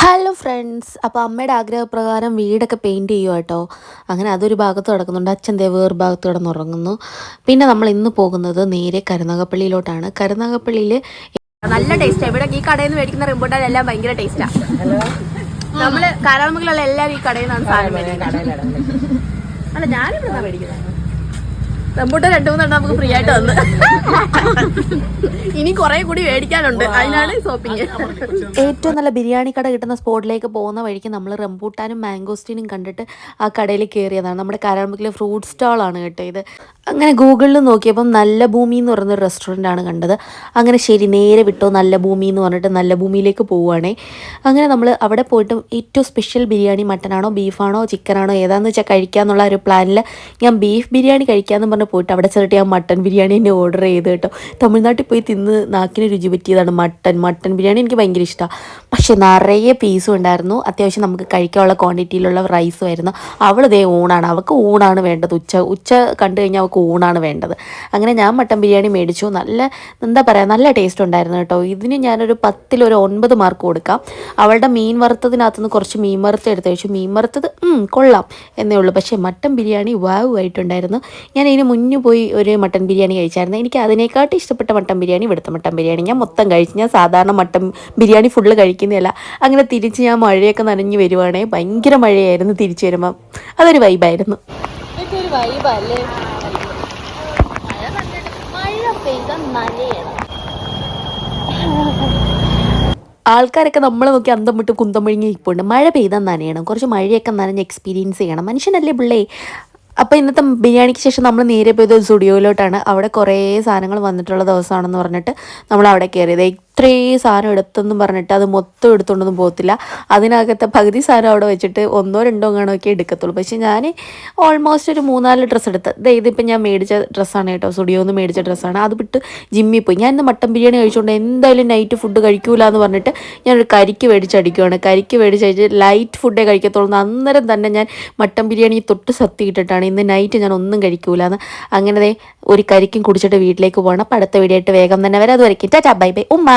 Hello friends, അപ്പോൾ അമ്മയുടെ ആഗ്രഹപ്രകാരം വീടൊക്കെ പെയിൻറ്റ് ചെയ്യുക കേട്ടോ. അങ്ങനെ അതൊരു ഭാഗത്ത് കിടക്കുന്നുണ്ട്, അച്ഛൻ ദേ വേറെ ഭാഗത്ത് കിടന്നുറങ്ങുന്നു. പിന്നെ നമ്മൾ ഇന്ന് പോകുന്നത് നേരെ കരുനാഗപ്പള്ളിയിലോട്ടാണ്. കരുനാഗപ്പള്ളിയിൽ നല്ല ടേസ്റ്റാണ്. ഇവിടെ ഈ കടയിൽ നിന്ന് മേടിക്കുന്ന റിമ്പോട്ടാലെല്ലാം ഭയങ്കര ടേസ്റ്റാണ്. നമ്മൾ കാരാമുക്കിലുള്ള എല്ലാവരും ഈ കടയിൽ നിന്നാണ് സാധനം മേടിക്കുന്നത്. അല്ല, ഞാനിവിടെ മേടിക്കുന്നത് റംബൂട്ടാൻ 2-3 നമുക്ക് ഫ്രീ ആയിട്ട് വന്ന്. ഇനി കുറെ കൂടി മേടിക്കാനുണ്ട്, അതിനാണ് ഷോപ്പിംഗ്. ഏറ്റവും നല്ല ബിരിയാണി കട കിട്ടുന്ന സ്പോട്ടിലേക്ക് പോകുന്ന വഴിക്ക് നമ്മൾ റംബൂട്ടാനും മാംഗോസ്റ്റീനും കണ്ടിട്ട് ആ കടയിൽ കയറിയതാണ്. നമ്മുടെ കാരാമുക്കിലെ ഫ്രൂട്ട് സ്റ്റാളാണ് കേട്ടോ ഇത്. അങ്ങനെ ഗൂഗിളിൽ നോക്കിയപ്പം നല്ല ഭൂമി എന്ന് പറയുന്നൊരു റെസ്റ്റോറൻ്റ് ആണ് കണ്ടത്. അങ്ങനെ ശരി, നേരെ വിട്ടോ നല്ല ഭൂമി എന്ന് പറഞ്ഞിട്ട് നല്ല ഭൂമിയിലേക്ക് പോവുകയാണേ. അങ്ങനെ നമ്മൾ അവിടെ പോയിട്ട് ഏറ്റവും സ്പെഷ്യൽ ബിരിയാണി മട്ടനാണോ ബീഫാണോ ചിക്കനാണോ ഏതാണെന്ന് വെച്ചാൽ കഴിക്കാമെന്നുള്ള ഒരു പ്ലാനിൽ ഞാൻ ബീഫ് ബിരിയാണി കഴിക്കാമെന്ന് പറഞ്ഞ് പോയിട്ട് അവിടെ ചെന്നിട്ട് ഞാൻ മട്ടൻ ബിരിയാണി തന്നെ ഓർഡർ ചെയ്ത് കേട്ടോ. തമിഴ്നാട്ടിൽ പോയി തിന്ന് നാക്കിന് രുചി പറ്റിയതാണ് മട്ടൻ ബിരിയാണി. എനിക്ക് ഭയങ്കര ഇഷ്ടമാണ്. പക്ഷേ നിറയെ പീസും ഉണ്ടായിരുന്നു. അത്യാവശ്യം നമുക്ക് കഴിക്കാനുള്ള ക്വാണ്ടിറ്റിയിലുള്ള റൈസും ആയിരുന്നു. അവളിതേ ഊണാണ്, അവൾക്ക് ഊണാണ് വേണ്ടത്. ഉച്ച കണ്ടു കഴിഞ്ഞാൽ അവൾക്ക് ഊണാണ് വേണ്ടത്. അങ്ങനെ ഞാൻ മട്ടൻ ബിരിയാണി മേടിച്ചു. നല്ല എന്താ പറയുക, നല്ല ടേസ്റ്റ് ഉണ്ടായിരുന്നു കേട്ടോ. ഇതിന് ഞാനൊരു 10-ൽ ഒരു 9 മാർക്ക് കൊടുക്കാം. അവളുടെ മീൻ വറുത്തതിനകത്തുനിന്ന് കുറച്ച് മീൻ വറുത്ത് എടുത്ത് കഴിച്ചു. മീൻ വറുത്തത് കൊള്ളാം എന്നേ ഉള്ളൂ. പക്ഷേ മട്ടൻ ബിരിയാണി വാവ് ആയിട്ടുണ്ടായിരുന്നു. ഞാൻ ഇതിന് മുന്നേ പോയി ഒരു മട്ടൻ ബിരിയാണി കഴിച്ചായിരുന്നു. എനിക്ക് അതിനേക്കാട്ടും ഇഷ്ടപ്പെട്ട മട്ടൻ ബിരിയാണി ഇവിടുത്തെ മട്ടൻ ബിരിയാണി. ഞാൻ മൊത്തം കഴിച്ചു. ഞാൻ സാധാരണ മട്ടൻ ബിരിയാണി ഫുള്ള് കഴിക്കുന്നതല്ല. അങ്ങനെ തിരിച്ച് ഞാൻ മഴയൊക്കെ നനഞ്ഞ് വരുവാണേ. ഭയങ്കര മഴയായിരുന്നു തിരിച്ചു വരുമ്പം. അതൊരു വൈബായിരുന്നു. ഇതൊരു വൈബല്ലേ. മഴ പെയ്ത നനയണം. ആൾക്കാരൊക്കെ നമ്മളെ നോക്കി അന്തം വിട്ട് കുന്തം മുഴുങ്ങി ഇപ്പോണ്ട്. മഴ പെയ്താൽ നനയണം, കുറച്ച് മഴയൊക്കെ നനഞ്ഞ് എക്സ്പീരിയൻസ് ചെയ്യണം. മനുഷ്യനല്ലേ പിള്ളേ. അപ്പോൾ ഇന്നത്തെ ബിരിയാണിക്ക് ശേഷം നമ്മൾ നേരെ പോയത് സ്റ്റുഡിയോയിലോട്ടാണ്. അവിടെ കുറേ സാധനങ്ങൾ വന്നിട്ടുള്ള ദിവസമാണെന്ന് പറഞ്ഞിട്ട് നമ്മൾ അവിടെ കയറിയത്. ഇത്രയും സാധനം എടുത്തെന്നും പറഞ്ഞിട്ട് അത് മൊത്തം എടുത്തുകൊണ്ടൊന്നും പോകത്തില്ല. അതിനകത്തെ പകുതി സാധനം അവിടെ വെച്ചിട്ട് 1-2 ഒക്കെ എടുക്കത്തുള്ളൂ. പക്ഷേ ഞാൻ ഓൾമോസ്റ്റ് ഒരു 3-4 ഡ്രസ്സ് എടുത്ത്. ഇതിപ്പോൾ ഞാൻ മേടിച്ച ഡ്രസ്സാണ് കേട്ടോ, സ്റ്റുഡിയോയിൽ നിന്ന് മേടിച്ച ഡ്രസ്സാണ്. അത് വിട്ട് ജിമ്മിൽ പോയി. ഞാൻ ഇന്ന് മട്ടൻ ബിരിയാണി കഴിച്ചുകൊണ്ട് എന്തായാലും നൈറ്റ് ഫുഡ് കഴിക്കൂല എന്ന് പറഞ്ഞിട്ട് ഞാനൊരു കരിക്ക് മേടിച്ചടിക്കുകയാണ്. കരിക്ക് മേടിച്ചടിച്ച് ലൈറ്റ് ഫുഡേ കഴിക്കത്തുള്ളൂ. അന്നേരം തന്നെ ഞാൻ മട്ടൻ ബിരിയാണി തൊട്ട് സത്തിയിട്ടിട്ടാണ് ഇന്ന് നൈറ്റ് ഞാൻ ഒന്നും കഴിക്കൂലെന്ന്. അങ്ങനെ ഒരു കരിക്കും കുടിച്ചിട്ട് വീട്ടിലേക്ക് പോകണം. അപ്പോൾ അടുത്ത വീഡിയോ ആയിട്ട് വേഗം തന്നെ വരാം. അതുവരെയ്ക്കും ടാറ്റാ ബൈ ബൈ ഉമ്മ.